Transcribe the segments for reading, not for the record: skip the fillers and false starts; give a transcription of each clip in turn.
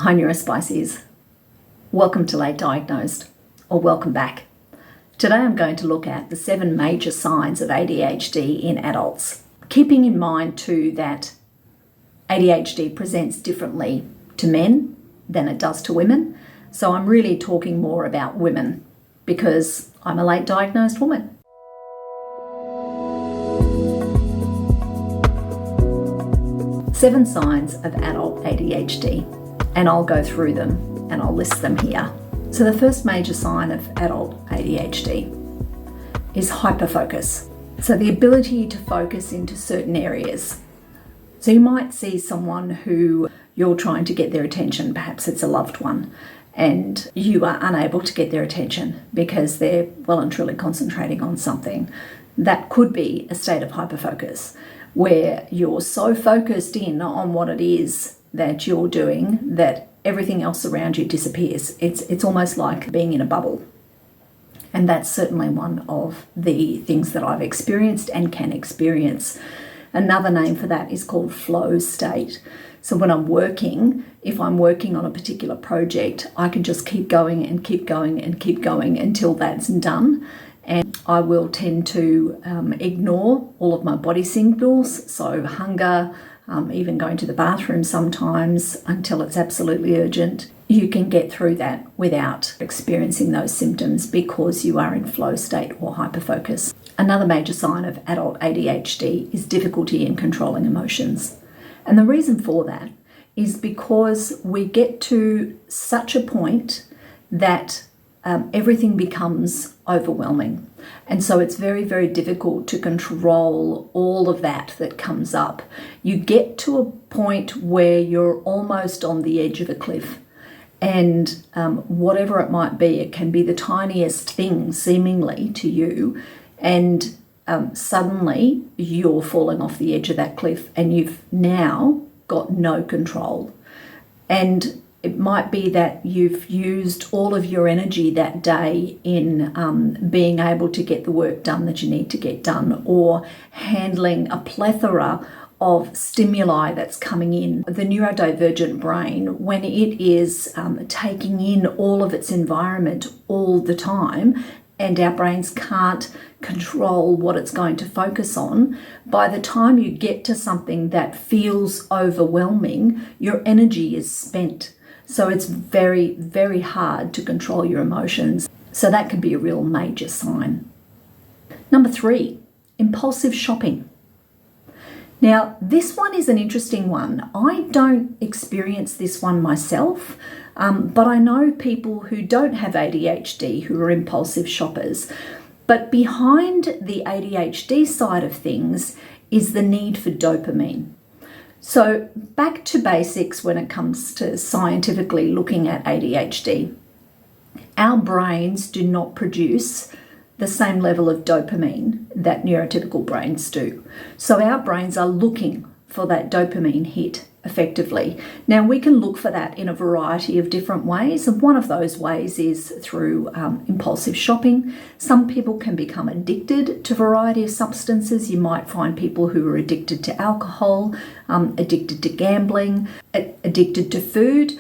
Hi Neurospices, welcome to Late Diagnosed, or welcome back. Today I'm going to look at the 7 major signs of ADHD in adults, keeping in mind too that ADHD presents differently to men than it does to women, so I'm really talking more about women because I'm a late diagnosed woman. Seven signs of adult ADHD. And I'll go through them and I'll list them here. So the first major sign of adult ADHD is hyperfocus. So the ability to focus into certain areas. So you might see someone who you're trying to get their attention, perhaps it's a loved one, and you are unable to get their attention because they're well and truly concentrating on something. That could be a state of hyperfocus, where you're so focused in on what it is that you're doing that everything else around you disappears. It's almost like being in a bubble. And that's certainly one of the things that I've experienced and can experience. Another name for that is called flow state. So when I'm working, if I'm working on a particular project, I can just keep going and keep going and keep going until that's done. And I will tend to ignore all of my body signals, so hunger, even going to the bathroom sometimes until it's absolutely urgent. You can get through that without experiencing those symptoms because you are in flow state or hyperfocus. Another major sign of adult ADHD is difficulty in controlling emotions. And the reason for that is because we get to such a point that everything becomes overwhelming. And so it's very, very difficult to control all of that comes up. You get to a point where you're almost on the edge of a cliff. And whatever it might be, it can be the tiniest thing seemingly to you. And suddenly you're falling off the edge of that cliff and you've now got no control. And it might be that you've used all of your energy that day in being able to get the work done that you need to get done, or handling a plethora of stimuli that's coming in. The neurodivergent brain, when it is taking in all of its environment all the time, and our brains can't control what it's going to focus on, by the time you get to something that feels overwhelming, your energy is spent. So it's very, very hard to control your emotions. So that can be a real major sign. Number 3, impulsive shopping. Now, this one is an interesting one. I don't experience this one myself, but I know people who don't have ADHD who are impulsive shoppers. But behind the ADHD side of things is the need for dopamine. So back to basics when it comes to scientifically looking at ADHD. Our brains do not produce the same level of dopamine that neurotypical brains do. So our brains are looking for that dopamine hit effectively. Now we can look for that in a variety of different ways, and one of those ways is through impulsive shopping. Some people can become addicted to a variety of substances. You might find people who are addicted to alcohol, addicted to gambling, addicted to food.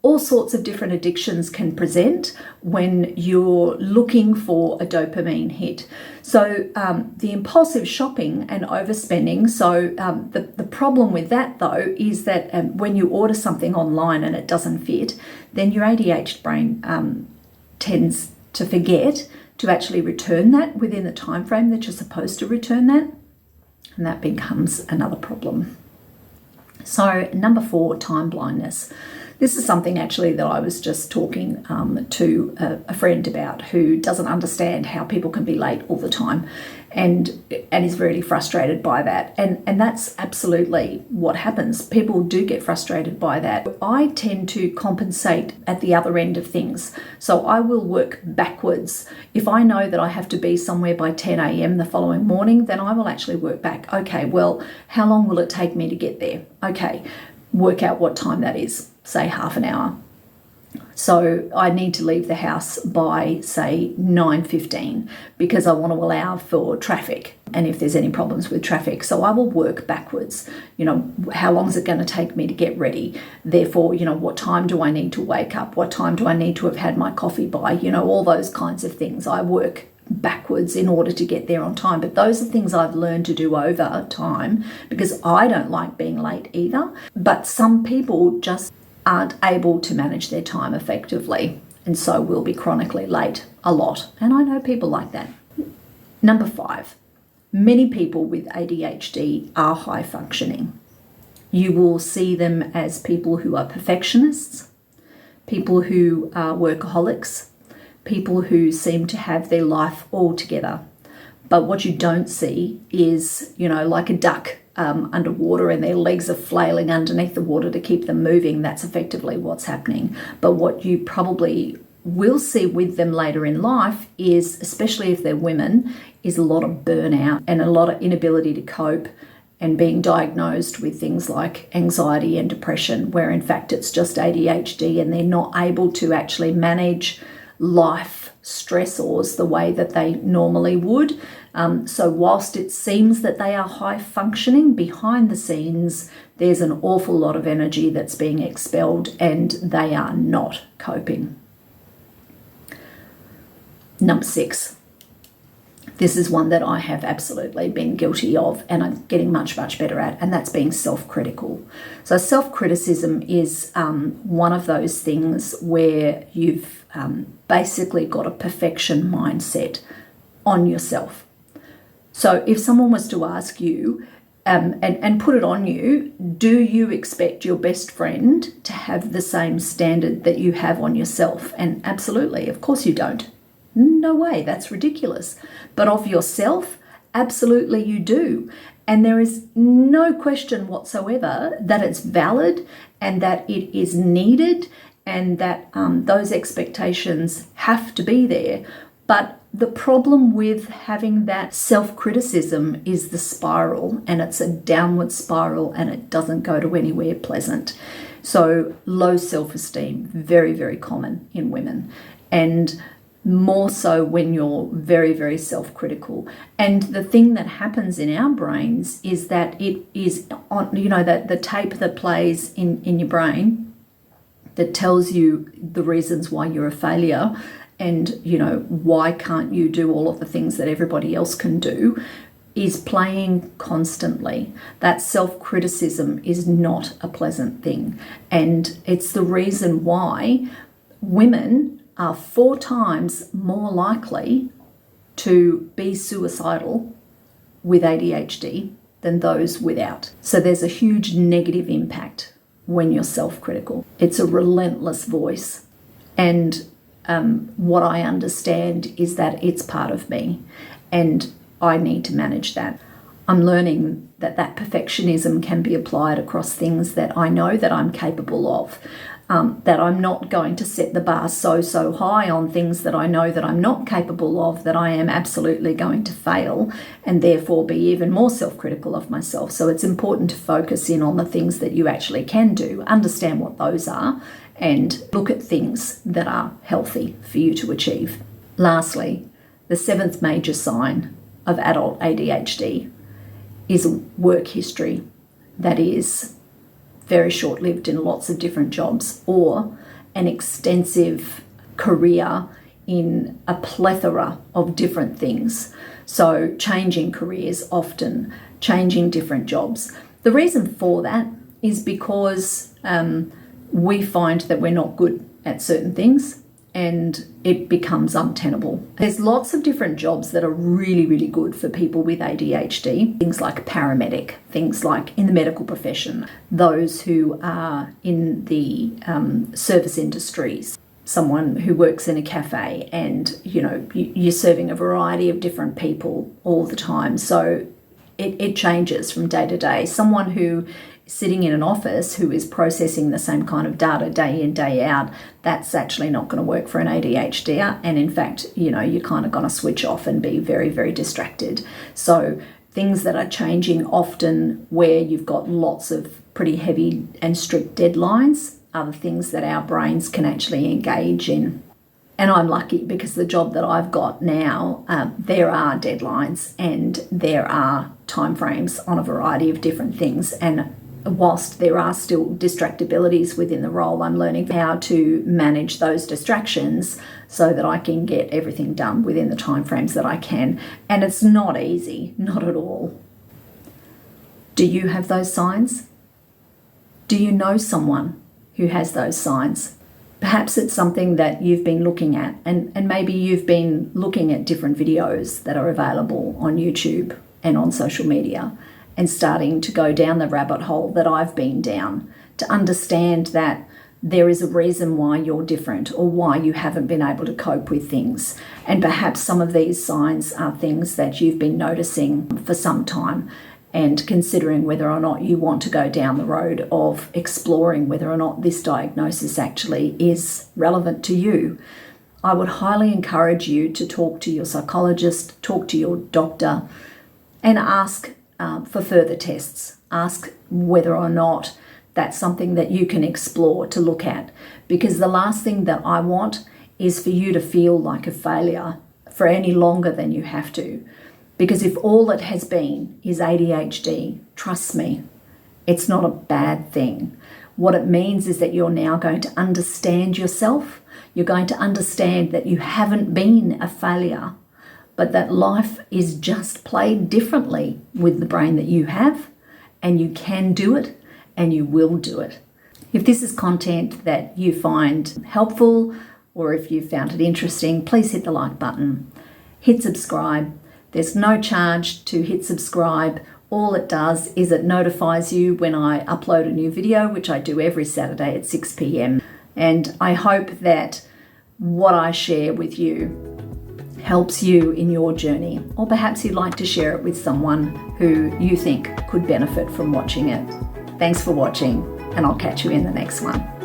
All sorts of different addictions can present when you're looking for a dopamine hit. So the impulsive shopping and overspending, so the problem with that though is that when you order something online and it doesn't fit, then your ADHD brain tends to forget to actually return that within the time frame that you're supposed to return that, and that becomes another problem. So number 4, time blindness. This is something actually that I was just talking to a friend about who doesn't understand how people can be late all the time and is really frustrated by that. And that's absolutely what happens. People do get frustrated by that. I tend to compensate at the other end of things. So I will work backwards. If I know that I have to be somewhere by 10 a.m. the following morning, then I will actually work back. Okay, well, how long will it take me to get there? Okay, work out what time that is, say half an hour. So I need to leave the house by, say, 9:15 because I want to allow for traffic and if there's any problems with traffic. So I will work backwards. How long is it going to take me to get ready? Therefore, what time do I need to wake up? What time do I need to have had my coffee by? All those kinds of things. I work backwards in order to get there on time. But those are things I've learned to do over time because I don't like being late either. But some people just aren't able to manage their time effectively and so will be chronically late a lot. And I know people like that. Number 5, many people with ADHD are high functioning. You will see them as people who are perfectionists, people who are workaholics, people who seem to have their life all together. But what you don't see is, like a duck underwater and their legs are flailing underneath the water to keep them moving. That's effectively what's happening. But what you probably will see with them later in life is, especially if they're women, is a lot of burnout and a lot of inability to cope and being diagnosed with things like anxiety and depression, where in fact it's just ADHD and they're not able to actually manage life stressors the way that they normally would. So whilst it seems that they are high functioning, behind the scenes, there's an awful lot of energy that's being expelled and they are not coping. Number 6. This is one that I have absolutely been guilty of and I'm getting much, much better at, and that's being self-critical. So self-criticism is one of those things where you've basically got a perfection mindset on yourself. So if someone was to ask you and put it on you, do you expect your best friend to have the same standard that you have on yourself? And absolutely, of course you don't. No way, that's ridiculous. But of yourself, absolutely you do. And there is no question whatsoever that it's valid and that it is needed and that those expectations have to be there. But the problem with having that self-criticism is the spiral, and it's a downward spiral and it doesn't go to anywhere pleasant. So low self-esteem, very, very common in women. And more so when you're very, very self-critical. And the thing that happens in our brains is that it is on, that the tape that plays in your brain that tells you the reasons why you're a failure and, why can't you do all of the things that everybody else can do is playing constantly. That self-criticism is not a pleasant thing. And it's the reason why women are 4 times more likely to be suicidal with ADHD than those without. So there's a huge negative impact when you're self-critical. It's a relentless voice. And what I understand is that it's part of me and I need to manage that. I'm learning that perfectionism can be applied across things that I know that I'm capable of. That I'm not going to set the bar so high on things that I know that I'm not capable of, that I am absolutely going to fail and therefore be even more self-critical of myself. So it's important to focus in on the things that you actually can do, understand what those are, and look at things that are healthy for you to achieve. Lastly, the 7th major sign of adult ADHD is work history that is very short-lived in lots of different jobs, or an extensive career in a plethora of different things. So changing careers often, changing different jobs. The reason for that is because we find that we're not good at certain things and it becomes untenable. There's lots of different jobs that are really, really good for people with ADHD. Things like paramedic, things like in the medical profession, those who are in the service industries, someone who works in a cafe and, you're serving a variety of different people all the time. So it changes from day to day. Someone who sitting in an office who is processing the same kind of data day in, day out, that's actually not going to work for an ADHDer. And in fact, you're kind of going to switch off and be very, very distracted. So things that are changing often where you've got lots of pretty heavy and strict deadlines are the things that our brains can actually engage in. And I'm lucky because the job that I've got now, there are deadlines and there are timeframes on a variety of different things. And whilst there are still distractibilities within the role, I'm learning how to manage those distractions so that I can get everything done within the timeframes that I can. And it's not easy, not at all. Do you have those signs? Do you know someone who has those signs? Perhaps it's something that you've been looking at, and maybe you've been looking at different videos that are available on YouTube and on social media and starting to go down the rabbit hole that I've been down to understand that there is a reason why you're different or why you haven't been able to cope with things. And perhaps some of these signs are things that you've been noticing for some time and considering whether or not you want to go down the road of exploring whether or not this diagnosis actually is relevant to you. I would highly encourage you to talk to your psychologist, talk to your doctor, and ask for further tests. Ask whether or not that's something that you can explore to look at. Because the last thing that I want is for you to feel like a failure for any longer than you have to. Because if all it has been is ADHD, trust me, it's not a bad thing. What it means is that you're now going to understand yourself. You're going to understand that you haven't been a failure, but that life is just played differently with the brain that you have, and you can do it, and you will do it. If this is content that you find helpful, or if you found it interesting, please hit the like button. Hit subscribe. There's no charge to hit subscribe. All it does is it notifies you when I upload a new video, which I do every Saturday at 6 p.m. And I hope that what I share with you helps you in your journey, or perhaps you'd like to share it with someone who you think could benefit from watching it. Thanks for watching, and I'll catch you in the next one.